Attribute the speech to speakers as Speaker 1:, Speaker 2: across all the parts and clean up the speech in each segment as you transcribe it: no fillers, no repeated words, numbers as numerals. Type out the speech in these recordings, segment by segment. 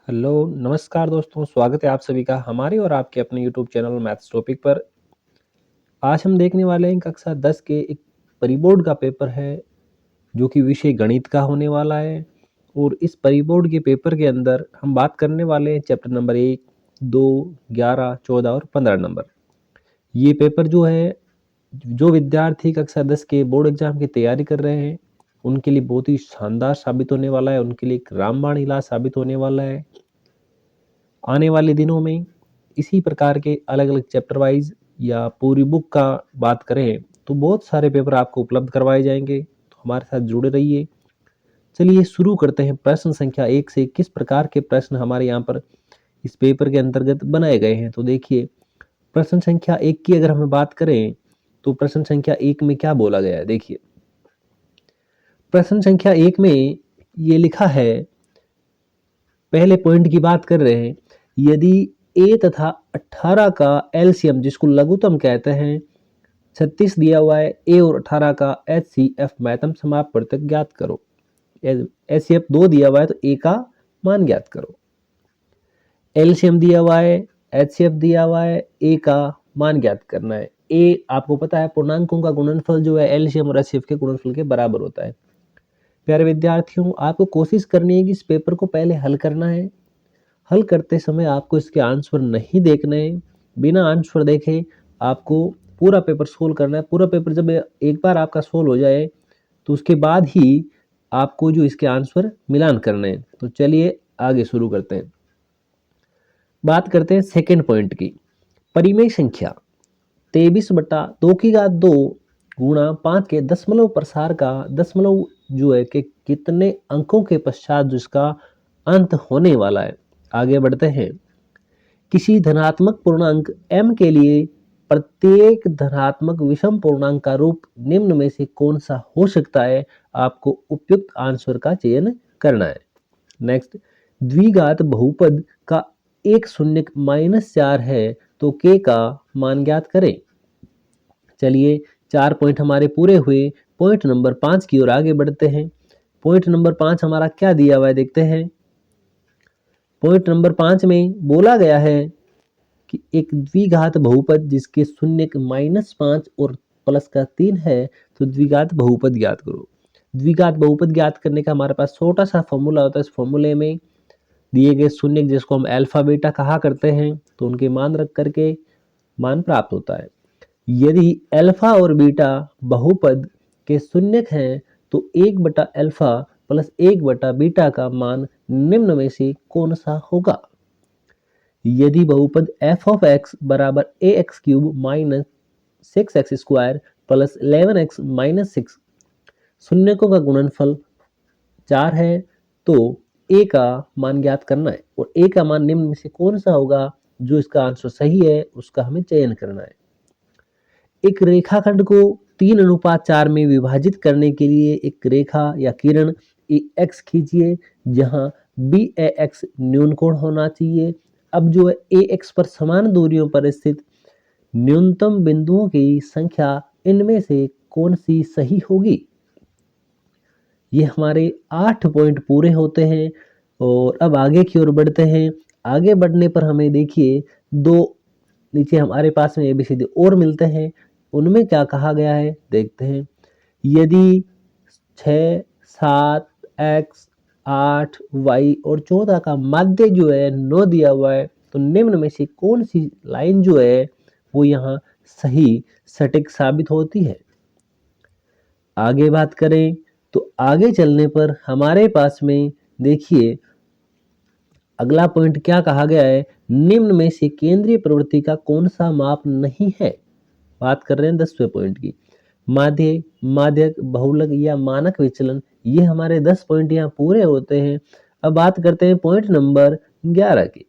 Speaker 1: Hello, नमस्कार दोस्तों, स्वागत है आप सभी का हमारे और आपके अपने यूट्यूब चैनल मैथ्स टॉपिक पर। आज हम देखने वाले हैं कक्षा 10 के एक परिबोर्ड का पेपर है, जो कि विषय गणित का होने वाला है। और इस परिबोर्ड के पेपर के अंदर हम बात करने वाले हैं चैप्टर नंबर 1, 2, 11, 14 और 15 नंबर। ये पेपर जो है, जो विद्यार्थी कक्षा 10 के बोर्ड एग्जाम की तैयारी कर रहे हैं, उनके लिए बहुत ही शानदार साबित होने वाला है, उनके लिए एक रामबाण इलाज साबित होने वाला है। आने वाले दिनों में इसी प्रकार के अलग अलग चैप्टर वाइज या पूरी बुक का बात करें तो बहुत सारे पेपर आपको उपलब्ध करवाए जाएंगे, तो हमारे साथ जुड़े रहिए। चलिए शुरू करते हैं। प्रश्न संख्या 1 से किस प्रकार के प्रश्न हमारे यहाँ पर इस पेपर के अंतर्गत बनाए गए हैं। तो देखिए, प्रश्न संख्या 1 की अगर हमें बात करें तो प्रश्न संख्या 1 में क्या बोला गया है। देखिए, प्रश्न संख्या 1 में ये लिखा है, पहले पॉइंट की बात कर रहे हैं, यदि ए तथा 18 का एलसीएम जिसको लघुत्तम कहते हैं 36 दिया हुआ है, ए और 18 का एचसीएफ महत्तम समापवर्तक ज्ञात करो। एचसीएफ 2 दिया हुआ है तो ए का मान ज्ञात करो। एलसीएम दिया हुआ है, एचसीएफ दिया हुआ है, ए का मान ज्ञात करना है। ए आपको पता है पूर्णांकों का गुणनफल जो है एलसीएम और एचसीएफ के गुणनफल के बराबर होता है। प्यारे विद्यार्थियों, आपको कोशिश करनी है कि इस पेपर को पहले हल करना है। हल करते समय आपको इसके आंसर नहीं देखने हैं, बिना आंसर देखे आपको पूरा पेपर सोल्व करना है। पूरा पेपर जब एक बार आपका सोल्व हो जाए तो उसके बाद ही आपको जो इसके आंसर मिलान करने हैं। तो चलिए आगे शुरू करते हैं। बात करते हैं सेकेंड पॉइंट की। परिमेय संख्या 23/2 गुणा 5 के दशमलव प्रसार का दशमलव जो है कि कितने अंकों के पश्चात जिसका अंत होने वाला है। आगे बढ़ते हैं। किसी धनात्मक पूर्णांक m के लिए प्रत्येक धनात्मक विषम पूर्णांक का रूप निम्न में से कौन सा हो सकता है। आपको उपयुक्त आंसर का चयन करना है। नेक्स्ट, द्विघात बहुपद का एक शून्य -4 है तो k का मान ज्ञात करें। चलिए 4 पॉइंट हमारे पूरे हुए। पॉइंट नंबर 5 की ओर आगे बढ़ते हैं। पॉइंट नंबर 5 हमारा क्या दिया हुआ है देखते हैं। पॉइंट नंबर 5 में बोला गया है कि एक द्विघात बहुपद जिसके शून्य -5 और प्लस का 3 है तो द्विघात बहुपद ज्ञात करो। द्विघात बहुपद ज्ञात करने का हमारे पास छोटा सा फॉर्मूला होता है। इस फॉर्मूले में दिए गए शून्य जिसको हम अल्फा बीटा कहा करते हैं, तो उनके मान रख करके मान प्राप्त होता है। यदि अल्फा और बीटा बहुपद के शून्यक हैं तो 1/अल्फा प्लस 1/बीटा का मान निम्न में से कौन सा होगा। यदि बहुपद f ऑफ x बराबर ax³ minus 6x² plus 11x minus 6 शून्यकों का गुणनफल 4 है तो a का मान ज्ञात करना है। और a का मान निम्न में से कौन सा होगा। जो इसका आंसर सही है उसका हमें चयन करना है। एक रेखाखंड को 3:4 में विभाजित करने के लिए एक रेखा या किरण AX खींचिए जहां BAX न्यून कोण होना चाहिए। अब जो है AX पर समान दूरियों पर स्थित न्यूनतम बिंदुओं की संख्या इनमें से कौन सी सही होगी। ये हमारे 8 पॉइंट पूरे होते हैं। और अब आगे की ओर बढ़ते हैं। आगे बढ़ने पर हमें देखिए दो नीचे हमारे पास में ABCD और मिलते हैं। उनमें क्या कहा गया है देखते हैं। यदि 6, 7, x, 8, y और 14 का माध्य जो है 9 दिया हुआ है तो निम्न में से कौन सी लाइन जो है वो यहाँ सही सटीक साबित होती है। आगे बात करें तो आगे चलने पर हमारे पास में देखिए अगला पॉइंट क्या कहा गया है। निम्न में से केंद्रीय प्रवृत्ति का कौन सा माप नहीं है। बात कर रहे हैं 10वें पॉइंट की। माध्य, माध्यक, बहुलक या मानक विचलन, ये हमारे 10 पॉइंट यहाँ पूरे होते हैं। अब बात करते हैं पॉइंट नंबर 11 की।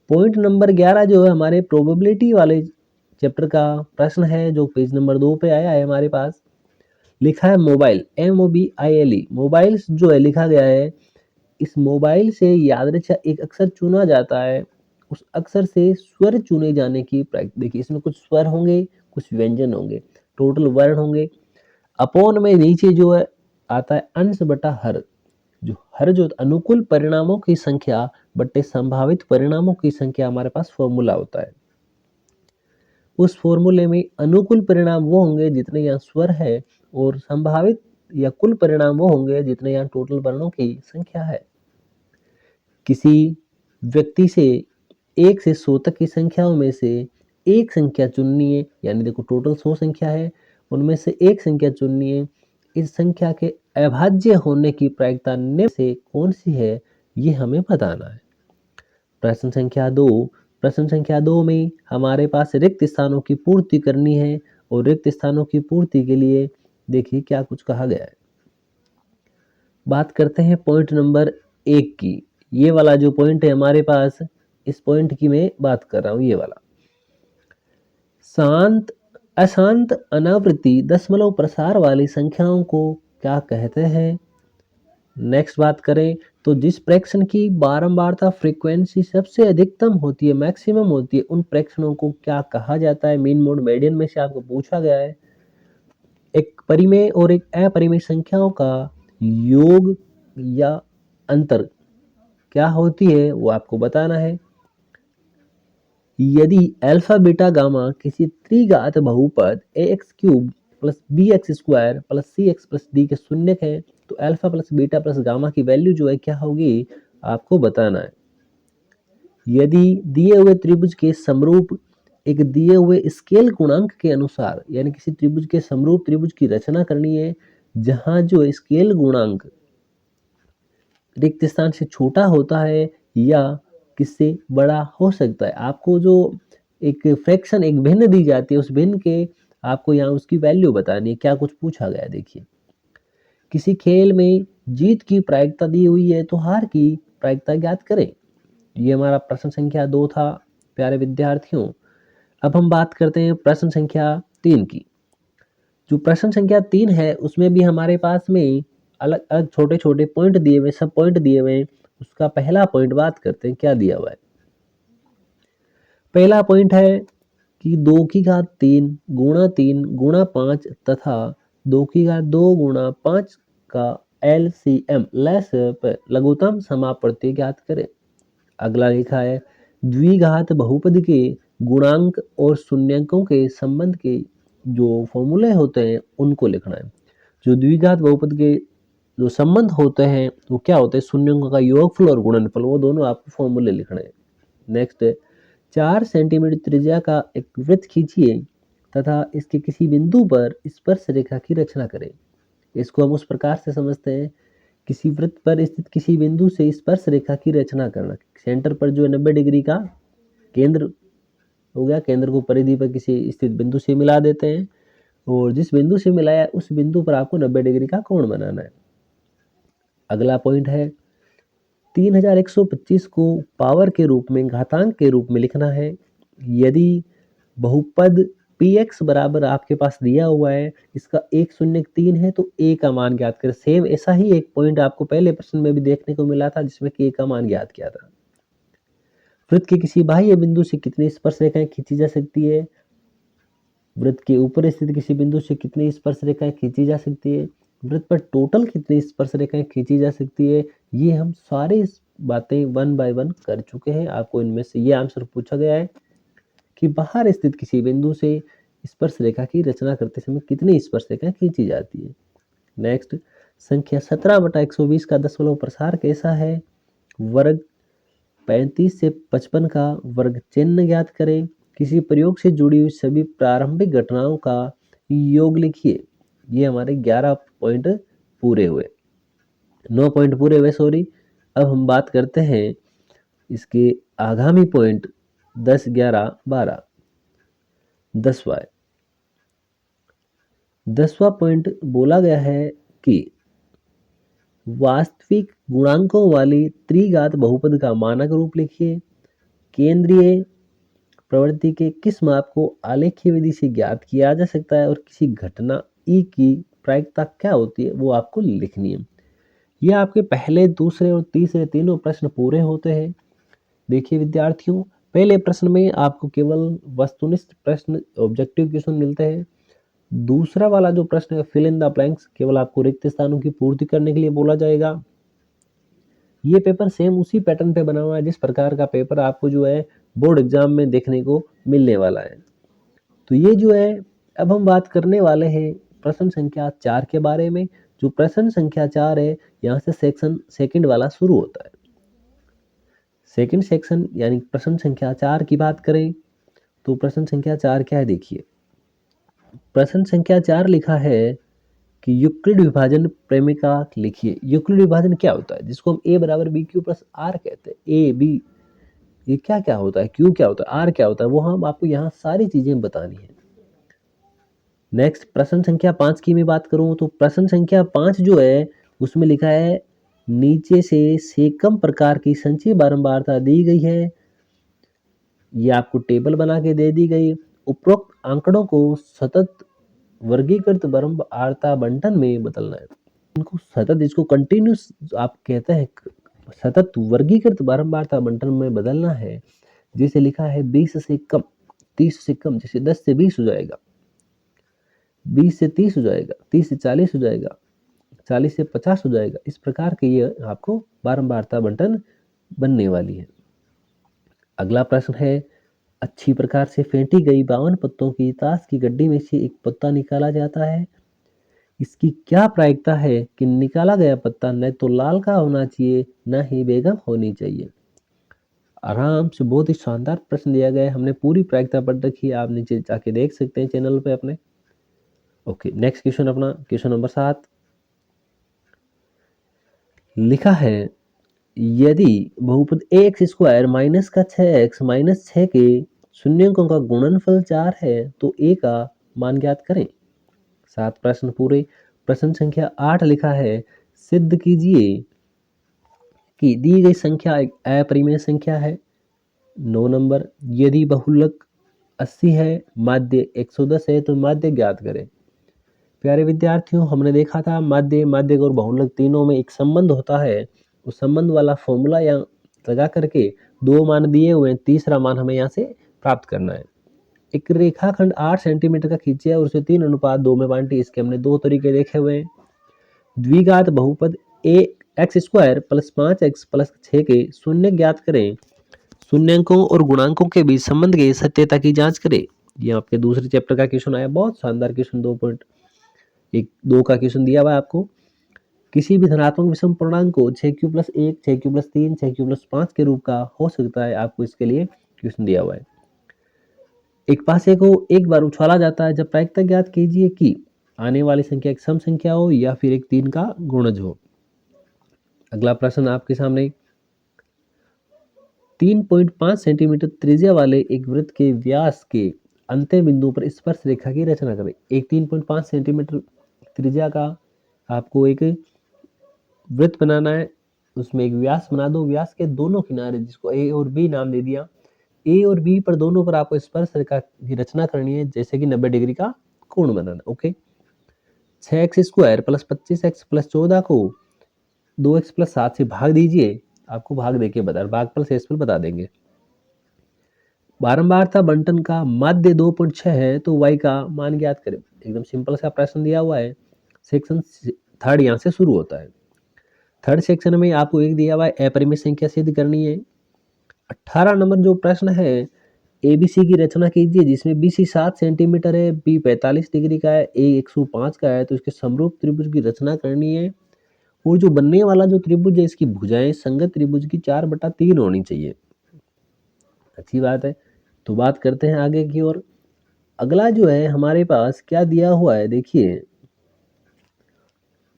Speaker 1: पॉइंट नंबर 11 जो है हमारे प्रोबेबिलिटी वाले चैप्टर का प्रश्न है, जो पेज नंबर 2 पे आया है हमारे पास। लिखा है मोबाइल, MOBILE, मोबाइल जो है लिखा गया है। इस मोबाइल से यादृच्छा एक अक्षर चुना जाता है। उस अक्षर से स्वर चुने जाने की देखिए, इसमें कुछ स्वर होंगे, कुछ व्यंजन होंगे, टोटल वर्ण होंगे। अपोन में नीचे जो है आता है अंश बटा हर। जो अनुकूल परिणामों की संख्या बट्टे संभावित परिणामों की संख्या हमारे पास फॉर्मूला होता है। उस फॉर्मूले में अनुकूल परिणाम वो होंगे जितने यहाँ स्वर है और संभावित या कुल परिणाम वो होंगे जितने यहाँ टोटल वर्णों की संख्या है। किसी व्यक्ति से 1 से 100 तक की संख्याओं में से एक संख्या चुननी है, यानी देखो टोटल 100 संख्या है, उनमें से एक संख्या चुननी है। इस संख्या के अभाज्य होने की प्रायिकता निम्न से कौन सी है, ये हमें बताना है। प्रश्न संख्या 2। प्रश्न संख्या 2 में हमारे पास रिक्त स्थानों की पूर्ति करनी है और रिक्त स्थानों की पूर्ति के लिए देखिए क्या कुछ कहा गया है। बात करते हैं पॉइंट नंबर 1 की। ये वाला जो पॉइंट है हमारे पास, इस पॉइंट की मैं बात कर रहा हूं, ये वाला। शांत अशांत अनावृत्ति दशमलव प्रसार वाली संख्याओं को क्या कहते हैं। नेक्स्ट बात करें तो जिस प्रेक्षण की बारंबारता फ्रीक्वेंसी सबसे अधिकतम होती है, मैक्सिमम होती है, उन प्रेक्षणों को क्या कहा जाता है। मीन मोड मेडियन में से आपको पूछा गया है। एक परिमेय और एक अपरिमेय संख्याओं का योग या अंतर क्या होती है वो आपको बताना है। यदि अल्फा बीटा गामा किसी त्रिघात बहुपद ax³ plus bx² plus cx plus d के शून्यक है तो alpha plus beta plus gamma की वैल्यू जो है क्या होगी आपको बताना है। यदि दिए हुए त्रिभुज के समरूप एक दिए हुए स्केल गुणांक के अनुसार, यानी किसी त्रिभुज के समरूप त्रिभुज की रचना करनी है जहां जो स्केल गुणांक रिक्त स्थान से छोटा होता है या किससे बड़ा हो सकता है। आपको जो एक फ्रैक्शन, एक भिन्न दी जाती है, उस भिन्न के आपको यहाँ उसकी वैल्यू बतानी है। क्या कुछ पूछा गया है देखिए। किसी खेल में जीत की प्रायिकता दी हुई है तो हार की प्रायिकता ज्ञात करें। ये हमारा प्रश्न संख्या 2 था प्यारे विद्यार्थियों। अब हम बात करते हैं प्रश्न संख्या 3 की। जो प्रश्न संख्या 3 है उसमें भी हमारे पास में अलग अलग छोटे छोटे पॉइंट दिए हुए, सब पॉइंट दिए हुए हैं। उसका पहला पॉइंट बात करते हैं क्या दिया हुआ है। पहला पॉइंट है कि 2 की घात 3 गुणा 3 गुणा 5 तथा 2 की घात 2 गुणा 5 का LCM लघुत्तम समापवर्ती ज्ञात करें। अगला लिखा है द्विघात बहुपद के गुणांक और शून्यंकों के संबंध के जो फॉर्मूले होते हैं उनको लिखना है। जो द्विघात बहुपद के जो संबंध होते हैं वो क्या होते हैं, शून्यंकों का योगफल और गुणनफल, वो दोनों आपको फॉर्मूले लिखने हैं। नेक्स्ट 4 सेंटीमीटर त्रिज्या का एक वृत्त खींचिए तथा इसके किसी बिंदु पर स्पर्श रेखा की रचना करें। इसको हम उस प्रकार से समझते हैं, किसी वृत्त पर स्थित किसी बिंदु से स्पर्श रेखा की रचना करना। सेंटर पर जो 90 डिग्री का केंद्र हो गया, केंद्र को परिधि पर किसी स्थित बिंदु से मिला देते हैं और जिस बिंदु से मिलाया उस बिंदु पर आपको 90 डिग्री का कोण बनाना है। अगला पॉइंट है 3125 को पावर के रूप में, घातांक के रूप में लिखना है। यदि बहुपद px बराबर आपके पास दिया हुआ है, इसका 103 है तो a का मान ज्ञात करें। सेम ऐसा ही एक पॉइंट आपको पहले प्रश्न में भी देखने को मिला था जिसमें कि a का मान ज्ञात किया था। वृत्त के किसी बाह्य बिंदु से कितनी स्पर्श रेखाएं खींची जा सकती है। वृत्त के ऊपर स्थित किसी बिंदु से कितनी स्पर्श रेखाएं खींची जा सकती है। वृत्त पर टोटल कितनी स्पर्श रेखाएं खींची जा सकती है। ये हम सारी बातें 1 बाय 1 कर चुके हैं। आपको इनमें से ये आंसर पूछा गया है कि बाहर स्थित किसी बिंदु से स्पर्श रेखा की रचना करते समय कितनी स्पर्श रेखाएं खींची जाती है। नेक्स्ट संख्या 17/120 का दशमलव प्रसार कैसा है। वर्ग 35 से 55 का वर्ग चिन्ह ज्ञात करें। किसी प्रयोग से जुड़ी हुई सभी प्रारंभिक घटनाओं का योग लिखिए। ये हमारे 11 पॉइंट पूरे हुए, 9 पॉइंट पूरे हुए सॉरी। अब हम बात करते हैं इसके आगामी पॉइंट 10, 11, 12। 10वां पॉइंट बोला गया है कि वास्तविक गुणांकों वाली त्रिघात बहुपद का मानक रूप लिखिए। केंद्रीय प्रवृत्ति के किस माप को आलेखीय विधि से ज्ञात किया जा सकता है और किसी घटना ई की प्रायिकता क्या होती है वो आपको लिखनी है। ये आपके पहले, दूसरे और तीसरे तीनों प्रश्न पूरे होते हैं। देखिए विद्यार्थियों, पहले प्रश्न में आपको केवल वस्तुनिष्ठ प्रश्न, ऑब्जेक्टिव क्वेश्चन मिलते हैं। दूसरा वाला जो प्रश्न है फिल इन द ब्लैंक्स, केवल आपको रिक्त स्थानों की पूर्ति करने के लिए बोला जाएगा। ये पेपर सेम उसी पैटर्न पे बना हुआ है जिस प्रकार का पेपर आपको जो है बोर्ड एग्जाम में देखने को मिलने वाला है। तो ये जो है, अब हम बात करने वाले हैं प्रश्न संख्या 4 के बारे में। जो प्रश्न संख्या 4 है, यहाँ से सेक्शन सेकंड वाला शुरू होता है। सेकंड सेक्शन यानी प्रश्न संख्या 4 की बात करें तो प्रश्न संख्या 4 क्या है, देखिए। प्रश्न संख्या 4 लिखा है कि यूक्लिड विभाजन प्रेमिका लिखिए। यूक्लिड विभाजन क्या होता है, जिसको हम a बराबर बी क्यू प्लस आर कहते हैं। ए बी, ये क्या क्या होता है, क्यू क्या होता है, आर क्या होता है, वो हम आपको यहाँ सारी चीजें बतानी है। नेक्स्ट प्रश्न संख्या 5 की मैं बात करूं तो प्रश्न संख्या 5 जो है उसमें लिखा है नीचे से कम प्रकार की संचयी बारंबारता दी गई है। ये आपको टेबल बना के दे दी गई। उपरोक्त आंकड़ों को सतत वर्गीकृत बारंबारता बंटन में बदलना है। इनको सतत, इसको कंटिन्यूस आप कहते हैं, सतत वर्गीकृत बारंबारता बंटन में बदलना है। जैसे लिखा है 20 से कम, 30 से कम, जैसे 10 से 20 हो जाएगा, 20 से 30 हो जाएगा, 30 से 40 हो जाएगा, 40 से 50 हो जाएगा। इस प्रकार के ये आपको बारंबारता बंटन बनने वाली है। अगला प्रश्न है अच्छी प्रकार से फेंटी गई 52 पत्तों की ताश की गड्डी में से एक पत्ता निकाला जाता है। इसकी क्या प्रायिकता है कि निकाला गया पत्ता न तो लाल का होना चाहिए न ही बेगम होनी चाहिए। आराम से बहुत ही शानदार प्रश्न दिया गया है, हमने पूरी प्रायिकता पढ़ रखी है, आप नीचे जाके देख सकते हैं चैनल पे अपने। ओके, नेक्स्ट क्वेश्चन अपना क्वेश्चन नंबर 7 लिखा है यदि बहुपद ax स्क्वायर माइनस का 6x माइनस 6 के शून्यकों का गुणनफल 4 है तो a का मान ज्ञात करें। 7 प्रश्न पूरे। प्रश्न संख्या 8 लिखा है सिद्ध कीजिए कि दी गई संख्या एक अपरिमेय संख्या है। 9 नंबर, यदि बहुलक 80 है, माध्य 110 है तो माध्य ज्ञात करें। प्यारे विद्यार्थियों, हमने देखा था माध्य, माध्यक और बहुलक तीनों में एक संबंध होता है। उस संबंध वाला फॉर्मूला यहाँ लगा करके 2 मान दिए हुए हैं, तीसरा मान हमें यहाँ से प्राप्त करना है। एक रेखाखंड 8 सेंटीमीटर का खींचे और उसे 3:2 में बांटे। इसके हमने 2 तरीके देखे हुए हैं। द्विघात बहुपद a x square plus 5x plus 6 के शून्य ज्ञात करें। शून्यंकों और गुणांकों के बीच संबंध की सत्यता की जांच करें। ये आपके दूसरे चैप्टर का क्वेश्चन आया, बहुत शानदार क्वेश्चन, 2 का क्वेश्चन दिया हुआ है आपको। किसी भी धनात्मक विषम पूर्णांक को 6q plus 1, 6q plus 3, 6q plus 5 के रूप का हो सकता है, आपको इसके लिए क्वेश्चन दिया हुआ है। एक पासे को एक बार उछाला जाता है जब प्रायिकता ज्ञात कीजिए कि आने वाली संख्या एक सम संख्या हो या फिर एक 3 का गुणज हो। अगला प्रश्न आपके सामने 3.5 सेंटीमीटर त्रिज्या वाले एक वृत्त के व्यास के अंतिम बिंदु पर स्पर्श रेखा की रचना करें। एक 3.5 सेंटीमीटर त्रिज्या का आपको एक वृत्त बनाना है, उसमें एक व्यास बना दो। व्यास के दोनों किनारे, जिसको ए और बी नाम दे दिया, ए और बी पर दोनों पर आपको स्पर्श रेखा की रचना करनी है, जैसे कि 90 डिग्री का कोण बनाना। Okay, 6x square plus 25x plus 14 को 2x प्लस 7 से भाग दीजिए। आपको भाग देके भागफल शेषफल बता देंगे। बारंबारता बंटन का माध्य 2.6 है तो y का मान ज्ञात करें। एकदम सिंपल सा प्रश्न दिया हुआ है। सेक्शन 3 यहाँ से शुरू होता है। 3rd सेक्शन में आपको एक दिया हुआ है अपरिमेय संख्या सिद्ध करनी है। 18 नंबर जो प्रश्न है, एबीसी की रचना कीजिए जिसमें BC 7 सेंटीमीटर है, B 45 डिग्री का है, A 105 का है, तो इसके समरूप त्रिभुज की रचना करनी है। और जो बनने वाला जो त्रिभुज है, इसकी भुजाएं संगत त्रिभुज की 4/3 होनी चाहिए। अच्छी बात है। तो बात करते हैं आगे की ओर। अगला जो है हमारे पास क्या दिया हुआ है, देखिए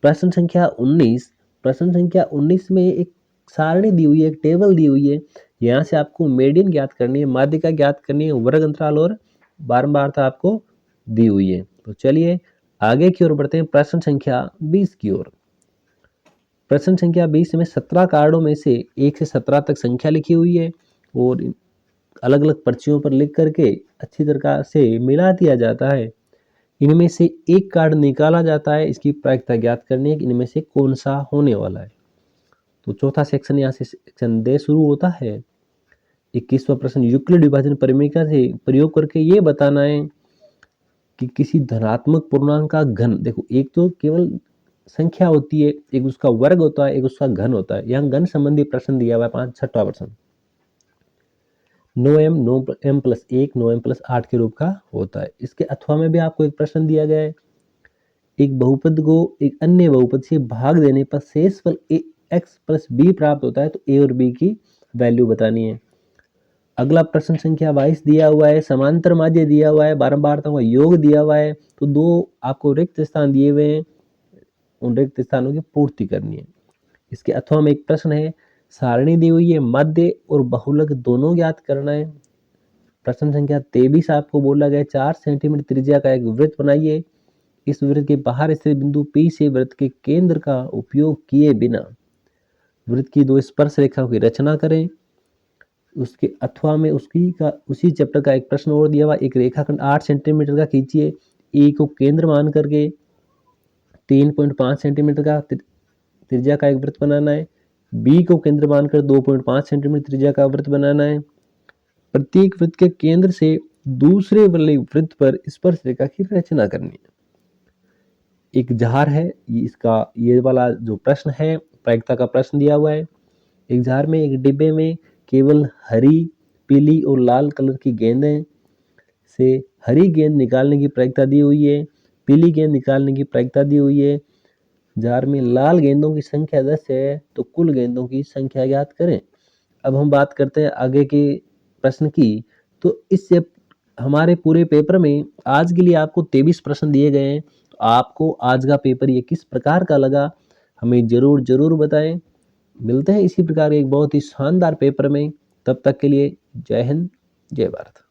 Speaker 1: प्रश्न संख्या 19। प्रश्न संख्या 19 में एक सारणी दी हुई है, एक टेबल दी हुई है। यहाँ से आपको मीडियन ज्ञात करनी है, माध्यिका ज्ञात करनी है, वर्ग अंतराल और बारंबारता आपको दी हुई है। तो चलिए आगे की ओर बढ़ते हैं, प्रश्न संख्या 20 की ओर। प्रश्न संख्या 20 में 17 कार्डों में से 1 से 17 तक संख्या लिखी हुई है और अलग अलग पर्चियों पर लिख करके अच्छी तरह से मिला दिया जाता है। इनमें से एक कार्ड निकाला जाता है, इसकी प्रायिकता ज्ञात करनी है कि इनमें से कौन सा होने वाला है। तो चौथा सेक्शन यहाँ से सेक्शन दे शुरू होता है। 21वां प्रश्न, यूक्लिड विभाजन परिमेय से प्रयोग करके ये बताना है कि किसी धनात्मक पूर्णांक का घन, देखो एक तो केवल संख्या होती है, एक उसका वर्ग होता है, एक उसका घन होता है। यहाँ घन संबंधी प्रश्न दिया हुआ है 6वां प्रश्न। 9m प्लस 1 9m प्लस 8 के रूप का होता है। इसके अथवा में भी आपको एक प्रश्न दिया गया है। एक बहुपद को एक अन्य बहुपद से भाग देने पर शेषफल x प्लस b प्राप्त होता है, तो a और b की वैल्यू बतानी है। अगला प्रश्न संख्या 22 दिया हुआ है, समांतर माध्य दिया हुआ है, बारंबारताओं का योग दिया हुआ है, तो दो आपको रिक्त स्थान दिए हुए हैं, उन रिक्त स्थानों की पूर्ति करनी है। इसके अथवा में एक प्रश्न है, सारणी दी हुई है, मध्य और बहुलक दोनों ज्ञात करना है। प्रश्न संख्या 23 आपको बोला गया 4 सेंटीमीटर त्रिज्या का एक वृत्त बनाइए। इस वृत्त के बाहर स्थित बिंदु P से वृत्त के केंद्र का उपयोग किए बिना वृत्त की दो स्पर्श रेखाओं की रचना करें। उसके अथवा में उसी चैप्टर का एक प्रश्न और दिया हुआ, एक रेखाखंड 8 सेंटीमीटर का खींचिए। ए को केंद्र मान करके 3.5 सेंटीमीटर का त्रिज्या का एक वृत्त बनाना है। बी को केंद्र मानकर 2.5 सेंटीमीटर त्रिज्या का वृत्त बनाना है। प्रत्येक वृत्त के केंद्र से दूसरे वाले वृत्त पर स्पर्श रेखा की रचना करनी है। एक जार है, ये वाला जो प्रश्न है प्रायिकता का प्रश्न दिया हुआ है। एक जार में एक डिब्बे में केवल हरी, पीली और लाल कलर की गेंदें से हरी गेंद निकालने की प्रायिकता दी हुई है, पीली गेंद निकालने की प्रायिकता दी हुई है। जार में लाल गेंदों की संख्या 10 है, तो कुल गेंदों की संख्या ज्ञात करें। अब हम बात करते हैं आगे के प्रश्न की। तो इससे हमारे पूरे पेपर में आज के लिए आपको 23 प्रश्न दिए गए हैं। तो आपको आज का पेपर ये किस प्रकार का लगा, हमें जरूर बताएं। मिलते हैं इसी प्रकार एक बहुत ही शानदार पेपर में। तब तक के लिए जय हिंद, जय भारत।